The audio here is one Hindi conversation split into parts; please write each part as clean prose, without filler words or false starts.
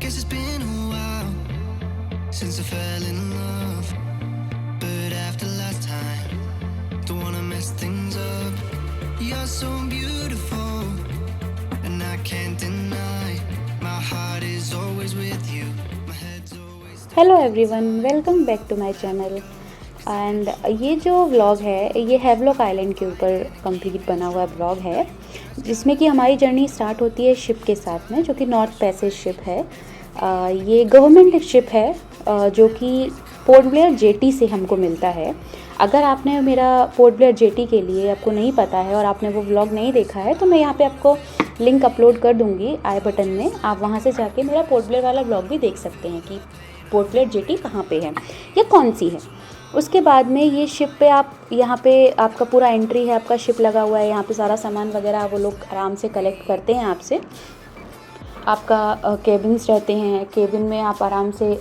guess it's been a while since I fell in love, but after last time, don't wanna mess things up. You're so beautiful, and I can't deny my heart is always with you. My head's always hello everyone, welcome back to my channel. And ये जो व्लॉग है ये हैवलॉक आइलैंड के ऊपर कंप्लीट बना हुआ व्लॉग है, जिसमें कि हमारी जर्नी स्टार्ट होती है शिप के साथ में, जो कि नॉर्थ पैसेज शिप है। ये गवर्नमेंट शिप है जो कि पोर्ट ब्लेयर जेटी से हमको मिलता है। अगर आपने मेरा पोर्ट ब्लेयर जेटी के लिए आपको नहीं पता है और आपने वो व्लॉग नहीं देखा है, तो मैं यहाँ पे आपको लिंक अपलोड कर दूँगी आई बटन में। आप वहाँ से जाके मेरा पोर्ट ब्लेयर वाला व्लॉग भी देख सकते हैं कि पोर्ट ब्लेयर जेटी कहाँ पे है या कौन सी है। उसके बाद में ये शिप पे आप यहाँ पे आपका पूरा एंट्री है, आपका शिप लगा हुआ है, यहाँ पे सारा सामान वगैरह वो लोग आराम से कलेक्ट करते हैं आपसे। आपका केबिन्स रहते हैं, केबिन में आप आराम से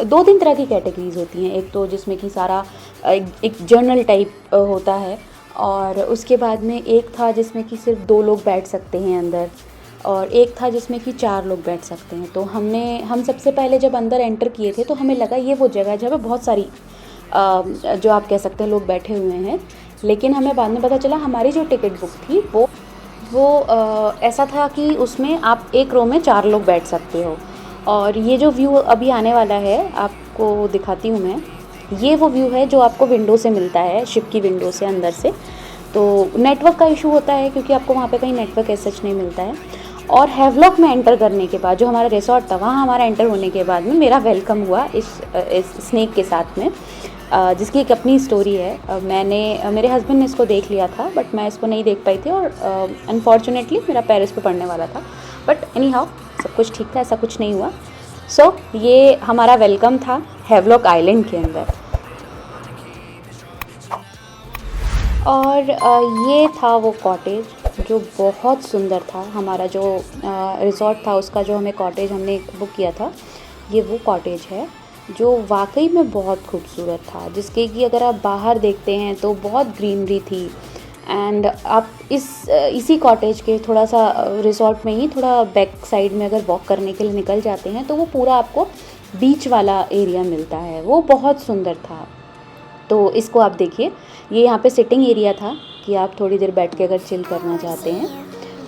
2-3 तरह की कैटेगरीज होती हैं। एक तो जिसमें कि सारा एक जर्नल टाइप होता है, और उसके बाद में एक था जिसमें कि सिर्फ 2 लोग बैठ सकते हैं अंदर, और एक था जिसमें कि 4 लोग बैठ सकते हैं। तो हम सबसे पहले जब अंदर एंटर किए थे तो हमें लगा ये वो जगह है जहाँ पे बहुत सारी जो आप कह सकते हैं लोग बैठे हुए हैं। लेकिन हमें बाद में पता चला हमारी जो टिकट बुक थी वो ऐसा था कि उसमें आप एक रो में 4 लोग बैठ सकते हो। और ये जो व्यू अभी आने वाला है आपको दिखाती हूँ मैं। ये वो व्यू है जो आपको विंडो से मिलता है, शिप की विंडो से अंदर से। तो नेटवर्क का इशू होता है क्योंकि आपको वहाँ पे कहीं नेटवर्क ऐसा सच नहीं मिलता है। और हैवलॉक में एंटर करने के बाद जो हमारा रिसोर्ट था, वहाँ हमारा एंटर होने के बाद में मेरा वेलकम हुआ इस स्नेक के साथ में, जिसकी एक अपनी स्टोरी है। मेरे हस्बैंड ने इसको देख लिया था बट मैं इसको नहीं देख पाई थी, और अनफॉर्चुनेटली मेरा पेरिस पे पड़ने वाला था। बट एनी हाउ सब कुछ ठीक था, ऐसा कुछ नहीं हुआ। सो ये हमारा वेलकम था हैवलॉक आइलैंड के अंदर। और ये था वो कॉटेज जो बहुत सुंदर था। हमारा जो रिसोर्ट था उसका जो कॉटेज हमने बुक किया था, ये वो कॉटेज है जो वाकई में बहुत खूबसूरत था, जिसके कि अगर आप बाहर देखते हैं तो बहुत ग्रीनरी थी। एंड आप इसी कॉटेज के थोड़ा सा रिसोर्ट में ही थोड़ा बैक साइड में अगर वॉक करने के लिए निकल जाते हैं तो वो पूरा आपको बीच वाला एरिया मिलता है, वो बहुत सुंदर था। तो इसको आप देखिए, ये यहाँ पे सिटिंग एरिया था कि आप थोड़ी देर बैठ के अगर चिल करना चाहते हैं।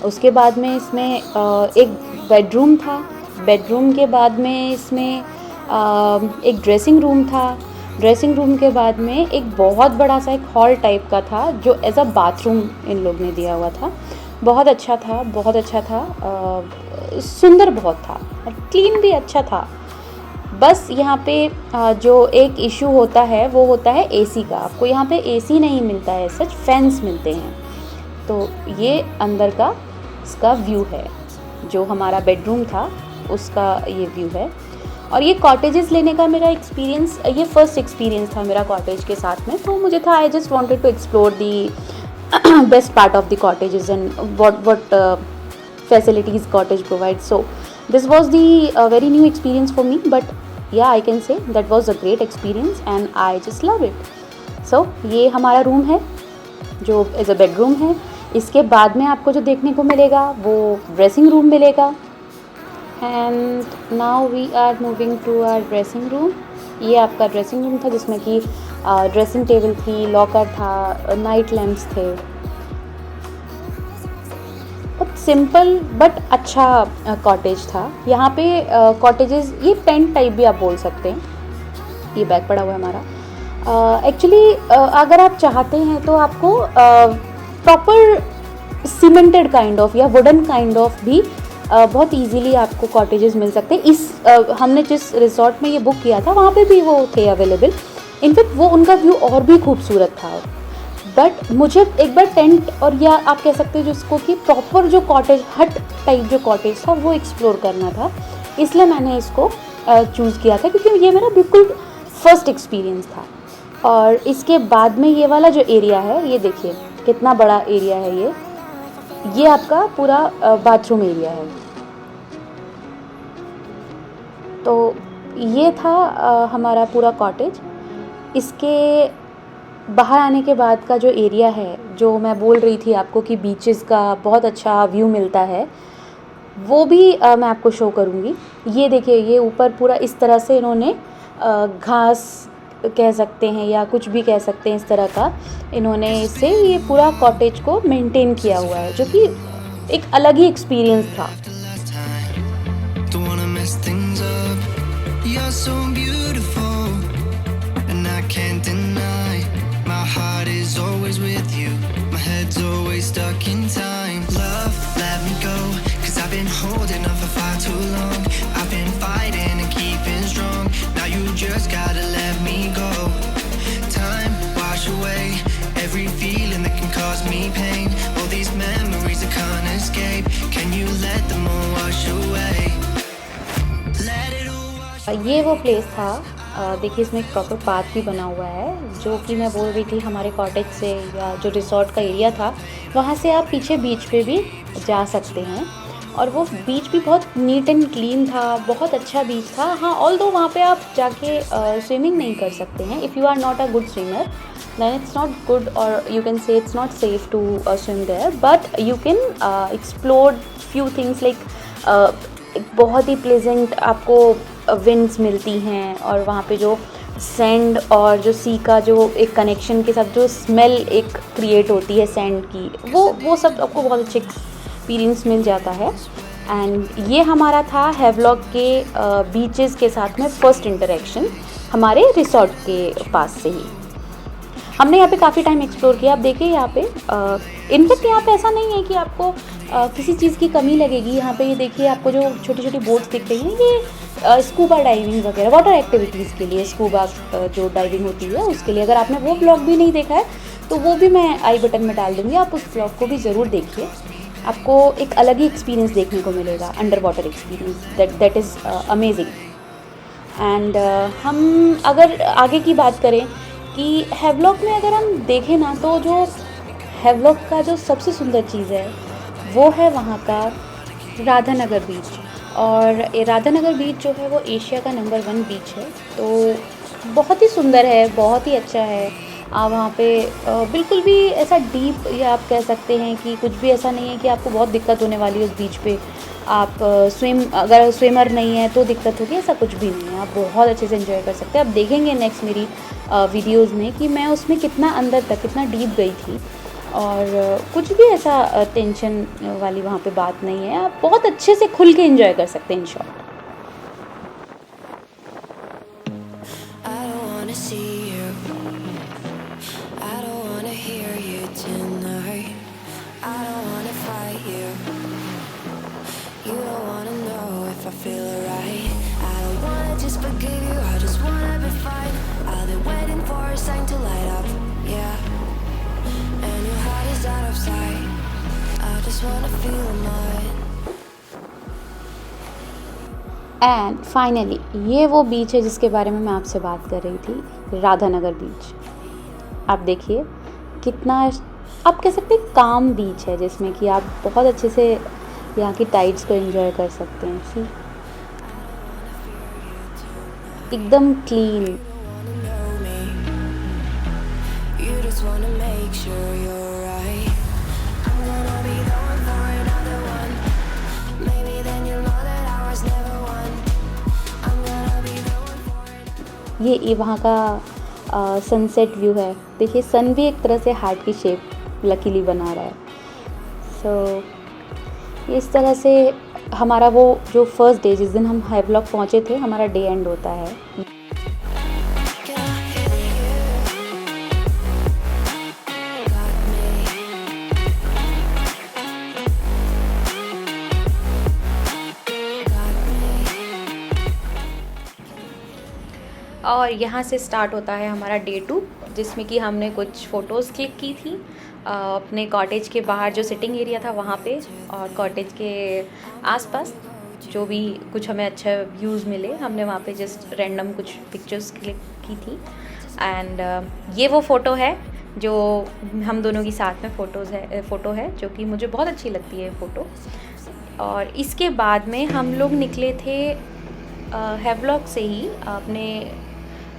उसके बाद में इसमें एक बेडरूम था। बेडरूम के बाद में इसमें एक ड्रेसिंग रूम था। ड्रेसिंग रूम के बाद में एक बहुत बड़ा सा एक हॉल टाइप का था जो एज अ बाथरूम इन लोग ने दिया हुआ था। बहुत अच्छा था, बहुत अच्छा था, सुंदर बहुत था, और क्लीन भी अच्छा था। बस यहाँ पे जो एक इशू होता है वो होता है एसी का। आपको यहाँ पे एसी नहीं मिलता है, सच फैंस मिलते हैं। तो ये अंदर का इसका व्यू है, जो हमारा बेडरूम था उसका ये व्यू है। और ये कॉटेजेस लेने का मेरा एक्सपीरियंस, ये फर्स्ट एक्सपीरियंस था मेरा कॉटेज के साथ में। तो मुझे था I just wanted to explore the best part of the cottages and what facilities cottage provides. So this was the very new experience for me, but yeah, I can say that was a great experience and I just love it. So ये हमारा रूम है जो एज अ बेडरूम है। इसके बाद में आपको जो देखने को मिलेगा वो ड्रेसिंग रूम मिलेगा। And now we are moving to our dressing room. ये आपका ड्रेसिंग रूम था जिसमें कि ड्रेसिंग टेबल थी, लॉकर था, नाइट लैम्प्स थे। बहुत सिंपल बट अच्छा कॉटेज था। यहाँ पे कॉटेजेस ये टेंट टाइप भी आप बोल सकते हैं। ये बैग पड़ा हुआ है हमारा। एक्चुअली अगर आप चाहते हैं तो आपको प्रॉपर सीमेंटेड काइंड ऑफ या वुडन काइंड ऑफ भी बहुत इजीली आपको कॉटेजेस मिल सकते हैं। हमने जिस रिसोर्ट में ये बुक किया था वहाँ पे भी वो थे अवेलेबल। इनफैक्ट वो उनका व्यू और भी खूबसूरत था। बट मुझे एक बार टेंट, और या आप कह सकते हैं जिसको कि प्रॉपर जो कॉटेज हट टाइप जो कॉटेज था वो एक्सप्लोर करना था, इसलिए मैंने इसको चूज़ किया था, क्योंकि ये मेरा बिल्कुल फर्स्ट एक्सपीरियंस था। और इसके बाद में ये वाला जो एरिया है, ये देखिए कितना बड़ा एरिया है। ये आपका पूरा बाथरूम एरिया है। तो ये था हमारा पूरा कॉटेज। इसके बाहर आने के बाद का जो एरिया है, जो मैं बोल रही थी आपको कि बीचेस का बहुत अच्छा व्यू मिलता है, वो भी मैं आपको शो करूँगी। ये देखिए, ये ऊपर पूरा इस तरह से इन्होंने घास कह सकते हैं या कुछ भी कह सकते हैं, इस तरह का इन्होंने इसे ये पूरा कॉटेज को मेंटेन किया हुआ है, जो कि एक अलग ही एक्सपीरियंस था। After last time, don't wanna mess things up. You're so beautiful, and I can't deny. My heart is always with you. My head's always stuck in time. Love, let me go, 'cause I've been holding on for far too long. I've been fighting and keeping strong. Now you just gotta let me go. Time, wash away every feeling that can cause me pain. All these memories I can't escape. Can you let them all wash away? Let it all wash ये वो प्लेस था। देखिए, इसमें एक प्रॉपर पाथ भी बना हुआ है, जो कि मैं बोल रही थी हमारे कॉटेज से या जो रिसॉर्ट का एरिया था, वहाँ से आप पीछे बीच पे भी जा सकते हैं। और वो बीच भी बहुत नीट एंड क्लीन था, बहुत अच्छा बीच था। हाँ, ऑल्दो वहाँ पे आप जाके स्विमिंग नहीं कर सकते हैं। If you are not a good swimmer, then it's not good, or you can say it's not safe to swim there, but you can explore few things like एक बहुत ही प्लेजेंट आपको विंड्स मिलती हैं, और वहाँ पे जो सैंड और जो सी का जो एक कनेक्शन के साथ जो स्मेल एक क्रिएट होती है सैंड की, वो सब आपको बहुत अच्छे एक्सपीरियंस मिल जाता है। एंड ये हमारा था हैवलॉक के बीचेस के साथ में फर्स्ट इंटरेक्शन हमारे रिसॉर्ट के पास से ही। हमने यहाँ पे काफ़ी टाइम एक्सप्लोर किया। आप देखिए यहाँ पे इनफैक्ट यहाँ पे ऐसा नहीं है कि आपको किसी चीज़ की कमी लगेगी। यहाँ पे ये देखिए, आपको जो छोटी छोटी बोट्स दिख रही हैं, ये स्कूबा डाइविंग वगैरह वाटर एक्टिविटीज़ के लिए, स्कूबा जो डाइविंग होती है उसके लिए। अगर आपने वो ब्लॉग भी नहीं देखा है तो वो भी मैं आई बटन में डाल दूँगी, आप उस ब्लॉग को भी ज़रूर देखिए। आपको एक अलग ही एक्सपीरियंस देखने को मिलेगा, under water experience, that is amazing. And हम अगर आगे की बात करें कि हैवलॉक में अगर हम देखें ना, तो जो हैवलॉक का जो सबसे सुंदर चीज़ है वो है वहाँ का राधानगर बीच। और ये राधानगर बीच जो है वो एशिया का नंबर 1 बीच है, तो बहुत ही सुंदर है, बहुत ही अच्छा है। आप वहाँ पे बिल्कुल भी ऐसा डीप, या आप कह सकते हैं कि कुछ भी ऐसा नहीं है कि आपको बहुत दिक्कत होने वाली है उस बीच पे। आप अगर स्विमर नहीं है तो दिक्कत होगी, ऐसा कुछ भी नहीं है। आप बहुत अच्छे से एंजॉय कर सकते हैं। आप देखेंगे नेक्स्ट मेरी वीडियोज़ में कि मैं उसमें कितना अंदर तक, कितना डीप गई थी, और कुछ भी ऐसा टेंशन वाली वहाँ पे बात नहीं है। आप बहुत अच्छे से खुल के एंजॉय कर सकते हैं in short. I don't wanna see you. I don't wanna hear you tonight. I don't wanna fight you. You don't wanna know if I feel alright. I don't wanna just forgive you. I just wanna be fine. I've been waiting for a sign to light up. Yeah. And your heart is out of sight. I just wanna feel mine. And finally ये वो बीच है जिसके बारे में मैं आपसे बात कर रही थी, राधानगर बीच। आप देखिए कितना, आप कह सकते हैं काम बीच है, जिसमें कि आप बहुत अच्छे से यहाँ की टाइड्स को एंजॉय कर सकते हैं। सी, एकदम clean. You just wanna make sure you're right. I'm gonna be the one for another one. Maybe then you'll know that I was never one. I'm gonna be the one for ये वहाँ का सनसेट व्यू है। देखिए, सन भी एक तरह से हार्ट की शेप लकीली बना रहा है। सो इस तरह से हमारा वो जो फर्स्ट डे, जिस दिन हम हैवलॉक पहुँचे थे, हमारा डे एंड होता है। और यहाँ से स्टार्ट होता है हमारा डे 2, जिसमें कि हमने कुछ फ़ोटोज़ क्लिक की थी अपने कॉटेज के बाहर जो सिटिंग एरिया था वहाँ पे, और कॉटेज के आसपास जो भी कुछ हमें अच्छा व्यूज़ मिले, हमने वहाँ पे जस्ट रैंडम कुछ पिक्चर्स क्लिक की थी। एंड ये वो फ़ोटो है जो हम दोनों की साथ में फ़ोटो है, जो कि मुझे बहुत अच्छी लगती है फ़ोटो। और इसके बाद में हम लोग निकले थे हैवलॉक से ही अपने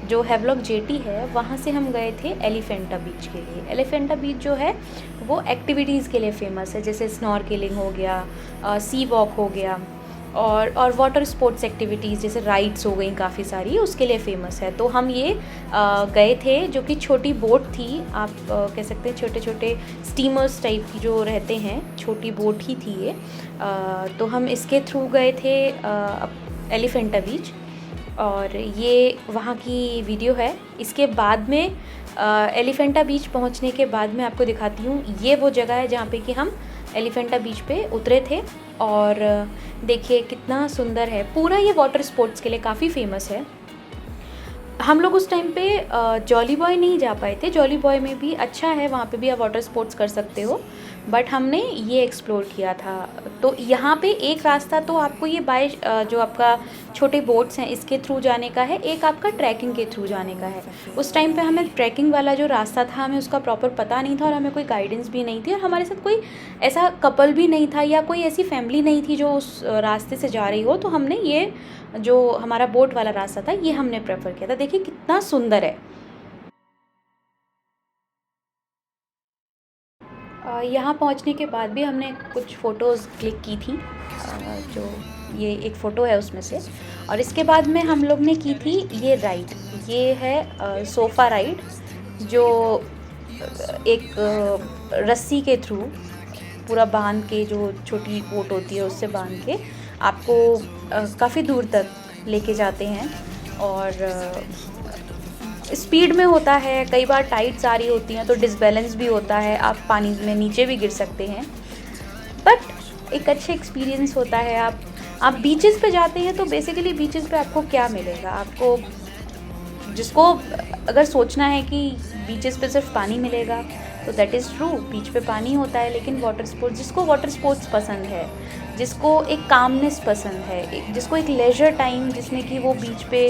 जो हैवलॉक जेटी है वहाँ से हम गए थे एलिफेंटा बीच के लिए। एलिफेंटा बीच जो है वो एक्टिविटीज़ के लिए फ़ेमस है, जैसे स्नॉर्केलिंग हो गया, सी वॉक हो गया, और वाटर स्पोर्ट्स एक्टिविटीज़ जैसे राइड्स हो गई काफ़ी सारी, उसके लिए फ़ेमस है। तो हम ये गए थे, जो कि छोटी बोट थी, आप कह सकते हैं छोटे छोटे स्टीमर्स टाइप की जो रहते हैं, छोटी बोट ही थी ये। तो हम इसके थ्रू गए थे एलिफेंटा बीच, और ये वहाँ की वीडियो है। इसके बाद में एलिफेंटा बीच पहुँचने के बाद मैं आपको दिखाती हूँ, ये वो जगह है जहाँ पे कि हम एलिफेंटा बीच पे उतरे थे। और देखिए कितना सुंदर है, पूरा ये वाटर स्पोर्ट्स के लिए काफ़ी फेमस है। हम लोग उस टाइम पे जॉली बॉय नहीं जा पाए थे, जॉली बॉय में भी अच्छा है, वहाँ पे भी आप वाटर स्पोर्ट्स कर सकते हो, बट हमने ये एक्सप्लोर किया था। तो यहाँ पे एक रास्ता तो आपको ये बाय जो आपका छोटे बोट्स हैं इसके थ्रू जाने का है, एक आपका ट्रैकिंग के थ्रू जाने का है। उस टाइम पे हमें ट्रैकिंग वाला जो रास्ता था हमें उसका प्रॉपर पता नहीं था, और हमें कोई गाइडेंस भी नहीं थी, और हमारे साथ कोई ऐसा कपल भी नहीं था या कोई ऐसी फैमिली नहीं थी जो उस रास्ते से जा रही हो। तो हमने ये जो हमारा बोट वाला रास्ता था ये हमने प्रेफर किया था। देखिए कितना सुंदर है। यहाँ पहुँचने के बाद भी हमने कुछ फ़ोटोज़ क्लिक की थी, जो ये एक फ़ोटो है उसमें से। और इसके बाद में हम लोग ने की थी ये राइड, ये है सोफ़ा राइड, जो एक रस्सी के थ्रू पूरा बांध के, जो छोटी बोट होती है उससे बांध के आपको काफ़ी दूर तक लेके जाते हैं। और स्पीड में होता है, कई बार टाइड्स आ रही होती हैं तो डिसबैलेंस भी होता है, आप पानी में नीचे भी गिर सकते हैं, बट एक अच्छा एक्सपीरियंस होता है। आप बीचेस पे जाते हैं तो बेसिकली बीचेस पे आपको क्या मिलेगा, आपको जिसको अगर सोचना है कि बीचेस पे सिर्फ पानी मिलेगा तो दैट इज़ ट्रू, बीच पे पानी होता है, लेकिन वाटर स्पोर्ट्स, जिसको वाटर स्पोर्ट्स पसंद है, जिसको एक कामनेस पसंद है, जिसको एक लेजर टाइम जिसमें कि वो बीच पे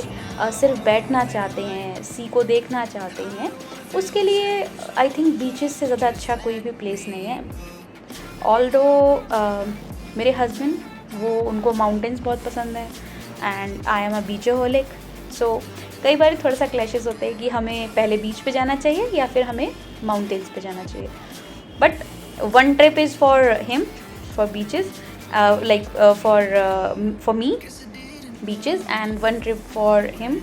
सिर्फ बैठना चाहते हैं, सी को देखना चाहते हैं, उसके लिए आई थिंक बीचेस से ज़्यादा अच्छा कोई भी प्लेस नहीं है। ऑल्दो मेरे हस्बैंड वो उनको माउंटेन्स बहुत पसंद है, एंड आई एम अ बीचोहोलिक, सो कई बार थोड़ा सा क्लैशेस होते हैं कि हमें पहले बीच पे जाना चाहिए या फिर हमें माउंटेन्स पे जाना चाहिए। But one trip is for him for beaches, like for me beaches, and one trip for him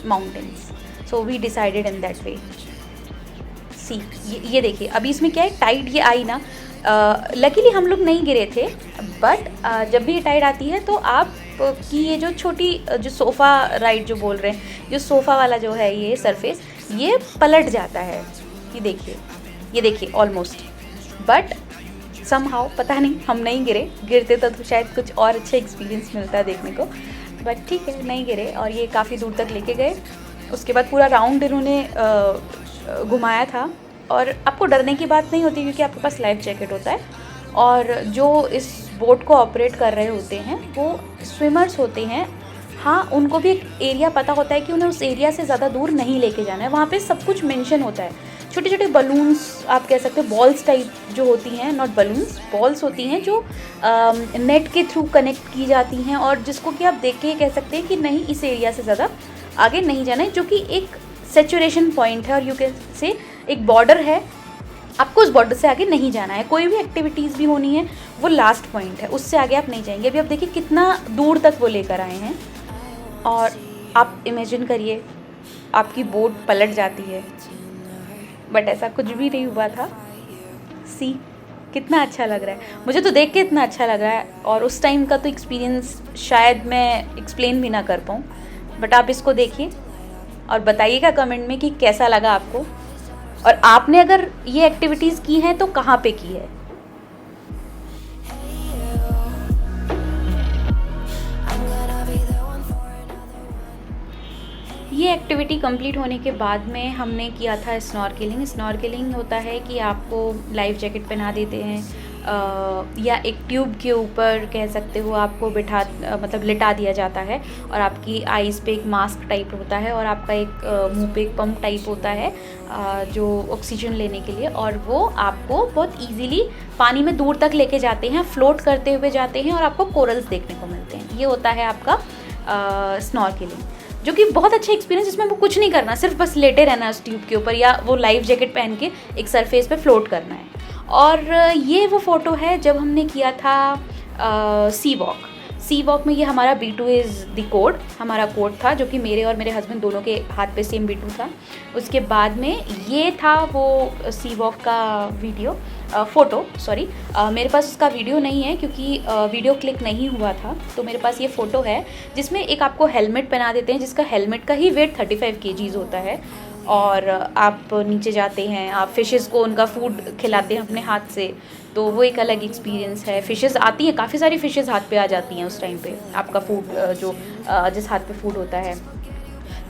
mountains, so we decided in that way. See, ये देखिए अभी इसमें क्या है, टाइड ये आई ना, लकीली हम लोग नहीं गिरे थे, बट जब भी ये टाइड आती है तो आप की ये जो छोटी जो सोफ़ा राइड जो बोल रहे हैं, जो सोफ़ा वाला जो है ये सरफेस, ये पलट जाता है। ये देखिए ऑलमोस्ट, बट समहाउ पता नहीं हम नहीं गिरते तो शायद कुछ और अच्छा एक्सपीरियंस मिलता देखने को, बट ठीक है नहीं गिरे। और ये काफ़ी दूर तक लेके गए, उसके बाद पूरा राउंड इन्होंने घुमाया था। और आपको डरने की बात नहीं होती क्योंकि आपके पास लाइफ जैकेट होता है, और जो इस बोट को ऑपरेट कर रहे होते हैं वो स्विमर्स होते हैं। हाँ, उनको भी एक एरिया पता होता है कि उन्हें उस एरिया से ज़्यादा दूर नहीं लेके जाना है, वहाँ पे सब कुछ मेंशन होता है। छोटे छोटे बलून्स आप कह सकते हैं, बॉल्स टाइप जो होती हैं, नॉट बलून्स, बॉल्स होती हैं जो नेट के थ्रू कनेक्ट की जाती हैं, और जिसको कि आप देख के कह सकते हैं कि नहीं इस एरिया से ज़्यादा आगे नहीं जाना है, जो कि एक सेचुरेशन पॉइंट है, और यू कैन से एक बॉर्डर है, आपको उस बॉर्डर से आगे नहीं जाना है। कोई भी एक्टिविटीज़ भी होनी है वो लास्ट पॉइंट है, उससे आगे आप नहीं जाएंगे। अभी आप देखिए कितना दूर तक वो लेकर आए हैं, और आप इमेजिन करिए आपकी बोट पलट जाती है, बट ऐसा कुछ भी नहीं हुआ था। सी कितना अच्छा लग रहा है, मुझे तो देख के इतना अच्छा लग रहा है, और उस टाइम का तो एक्सपीरियंस शायद मैं एक्सप्लेन भी ना कर पाऊँ, बट आप इसको देखिए और बताइएगा कमेंट में कि कैसा लगा आपको, और आपने अगर ये एक्टिविटीज़ की हैं तो कहाँ पे की है। ये एक्टिविटी कंप्लीट होने के बाद में हमने किया था स्नॉर्केलिंग। स्नॉर्केलिंग होता है कि आपको लाइफ जैकेट पहना देते हैं, या एक ट्यूब के ऊपर कह सकते हो आपको मतलब लिटा दिया जाता है, और आपकी आईज़ पे एक मास्क टाइप होता है, और आपका एक मुंह पे एक पंप टाइप होता है जो ऑक्सीजन लेने के लिए, और वो आपको बहुत इजीली पानी में दूर तक लेके जाते हैं, फ्लोट करते हुए जाते हैं, और आपको कोरल्स देखने को मिलते हैं। ये होता है आपका स्नॉर्केलिंग। जो कि बहुत अच्छा एक्सपीरियंस, जिसमें वो कुछ नहीं करना, सिर्फ बस लेटे रहना है उस ट्यूब के ऊपर, या वो लाइफ जैकेट पहन के एक सरफेस पे फ्लोट करना है। और ये वो फ़ोटो है जब हमने किया था सी वॉक में। ये हमारा B2 इज़ द कोड, हमारा कोड था, जो कि मेरे और मेरे हस्बैंड दोनों के हाथ पे सेम B2 था। उसके बाद में ये था वो सी वॉक का वीडियो फ़ोटो, सॉरी मेरे पास उसका वीडियो नहीं है क्योंकि वीडियो क्लिक नहीं हुआ था। तो मेरे पास ये फ़ोटो है जिसमें एक आपको हेलमेट पहना देते हैं, जिसका हेलमेट का ही वेट 35 kgs होता है, और आप नीचे जाते हैं, आप फ़िशेज़ को उनका फूड खिलाते हैं अपने हाथ से, तो वो एक अलग एक्सपीरियंस है। फ़िशेज़ आती हैं, काफ़ी सारी फ़िशेज़ हाथ पे आ जाती हैं उस टाइम पे, आपका फूड जो जिस हाथ पे फूड होता है।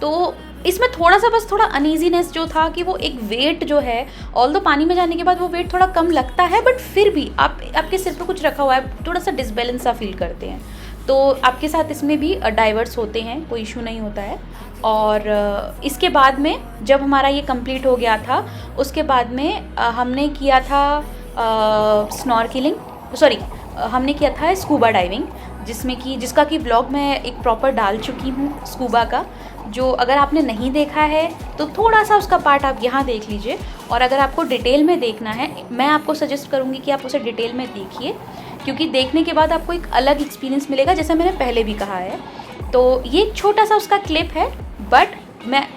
तो इसमें थोड़ा अनईजीनेस जो था कि वो एक वेट जो है, ऑल दो पानी में जाने के बाद वो वेट थोड़ा कम लगता है, बट फिर भी आपके सिर पे कुछ रखा हुआ है, थोड़ा सा डिसबैलेंस सा फील करते हैं। तो आपके साथ इसमें भी डाइवर्स होते हैं, कोई इशू नहीं होता है। और इसके बाद में जब हमारा ये कंप्लीट हो गया था, उसके बाद में हमने किया था हमने किया था स्कूबा डाइविंग, जिसका कि ब्लॉग मैं एक प्रॉपर डाल चुकी हूँ स्कूबा का, जो अगर आपने नहीं देखा है तो थोड़ा सा उसका पार्ट आप यहाँ देख लीजिए। और अगर आपको डिटेल में देखना है, मैं आपको सजेस्ट करूँगी कि आप उसे डिटेल में देखिए, क्योंकि देखने के बाद आपको एक अलग एक्सपीरियंस मिलेगा, जैसा मैंने पहले भी कहा है। तो ये एक छोटा सा उसका क्लिप है, बट मैं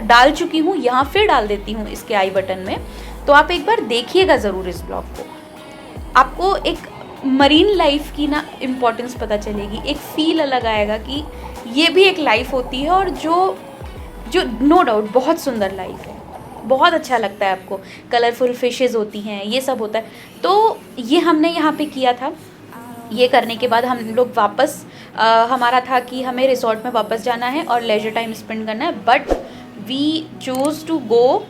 डाल चुकी हूँ, यहाँ फिर डाल देती हूँ इसके आई बटन में, तो आप एक बार देखिएगा ज़रूर इस ब्लॉग को। आपको एक मरीन लाइफ की ना इम्पोर्टेंस पता चलेगी, एक फ़ील अलग आएगा कि ये भी एक लाइफ होती है, और जो नो डाउट बहुत सुंदर लाइफ है, बहुत अच्छा लगता है आपको, कलरफुल फिशेस होती हैं, ये सब होता है। तो ये हमने यहाँ पे किया था। ये करने के बाद हम लोग वापस हमारा था कि हमें रिसोर्ट में वापस जाना है और लेजर टाइम स्पेंड करना है, but we choose to go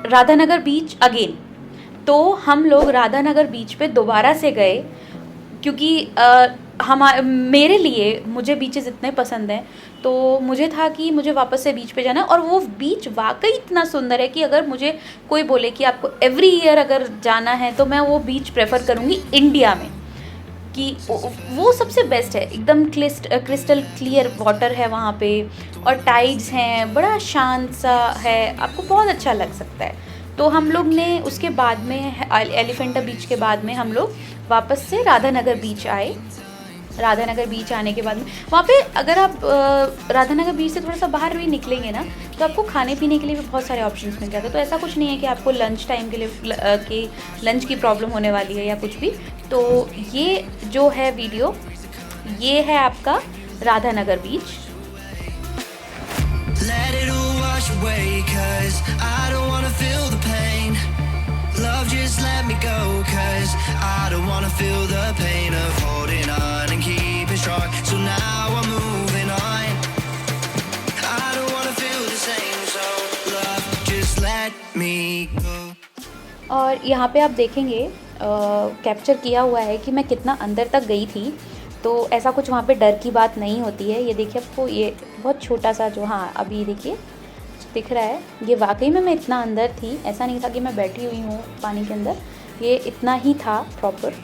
Radhanagar beach again. तो हम लोग राधानगर बीच पे दोबारा से गए, क्योंकि मेरे लिए, मुझे बीचेस इतने पसंद हैं, तो मुझे था कि मुझे वापस से बीच पे जाना है। और वो बीच वाकई इतना सुंदर है कि अगर मुझे कोई बोले कि आपको एवरी ईयर अगर जाना है, तो मैं वो बीच प्रेफर करूँगी इंडिया में, कि वो सबसे बेस्ट है। एकदम क्रिस्टल क्लियर वाटर है वहाँ पे, और टाइड्स हैं, बड़ा शांत सा है, आपको बहुत अच्छा लग सकता है। तो हम लोग ने उसके बाद में एलिफेंटा बीच के बाद में हम लोग वापस से राधानगर बीच आए। राधानगर बीच आने के बाद में वहाँ पे अगर आप राधानगर बीच से थोड़ा सा बाहर भी निकलेंगे ना, तो आपको खाने पीने के लिए भी बहुत सारे ऑप्शंस मिल जाते हैं। तो ऐसा कुछ नहीं है कि आपको लंच टाइम के लिए लंच की प्रॉब्लम होने वाली है या कुछ भी। तो ये जो है वीडियो, ये है आपका राधानगर बीच। Let it all wash away, 'cause I don't wanna feel the pain. Love, just let me go, 'cause I don't wanna feel the pain of holding on and keeping strong. So now I'm moving on. I don't wanna feel the same, so love, just let me go. और यहाँ पे आप देखेंगे कैप्चर किया हुआ है कि मैं कितना अंदर तक गई थी। तो ऐसा कुछ वहाँ पे डर की बात नहीं होती है। ये देखिए आपको, ये बहुत छोटा सा जो, हाँ अभी देखिए दिख रहा है, ये वाकई में मैं इतना अंदर थी, ऐसा नहीं था कि मैं बैठी हुई हूँ पानी के अंदर, ये इतना ही था प्रॉपर।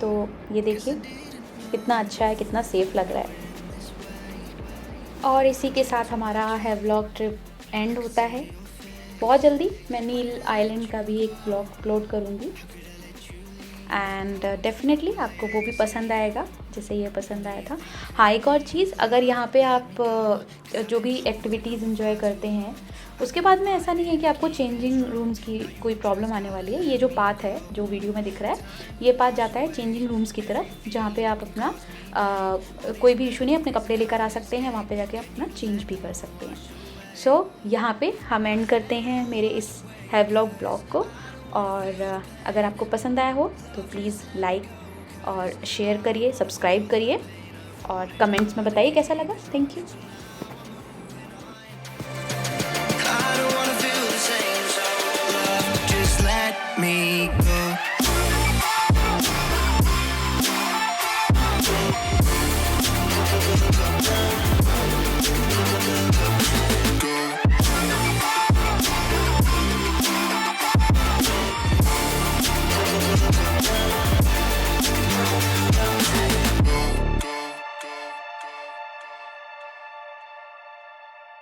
तो ये देखिए कितना अच्छा है, कितना सेफ़ लग रहा है। और इसी के साथ हमारा है व्लॉग ट्रिप एंड होता है। बहुत जल्दी मैं नील आइलैंड का भी एक व्लॉग अपलोड करूँगी, एंड डेफिनेटली आपको वो भी पसंद आएगा जैसे ये पसंद आया था। हाँ, एक और चीज़, अगर यहाँ पे आप जो भी एक्टिविटीज़ एंजॉय करते हैं, उसके बाद में ऐसा नहीं है कि आपको चेंजिंग रूम्स की कोई प्रॉब्लम आने वाली है। ये जो पाथ है, जो वीडियो में दिख रहा है, ये पाथ जाता है चेंजिंग रूम्स की तरफ, जहाँ पे आप अपना कोई भी इशू नहीं, अपने कपड़े लेकर आ सकते हैं, वहाँ पे जाके आप अपना चेंज भी कर सकते हैं। सो यहाँ पे हम एंड करते हैं मेरे इस है व्लॉग ब्लॉग को। और अगर आपको पसंद आया हो तो प्लीज़ लाइक और शेयर करिए, सब्सक्राइब करिए, और कमेंट्स में बताइए कैसा लगा। Thank you. I don't wanna feel the same, so love, just let me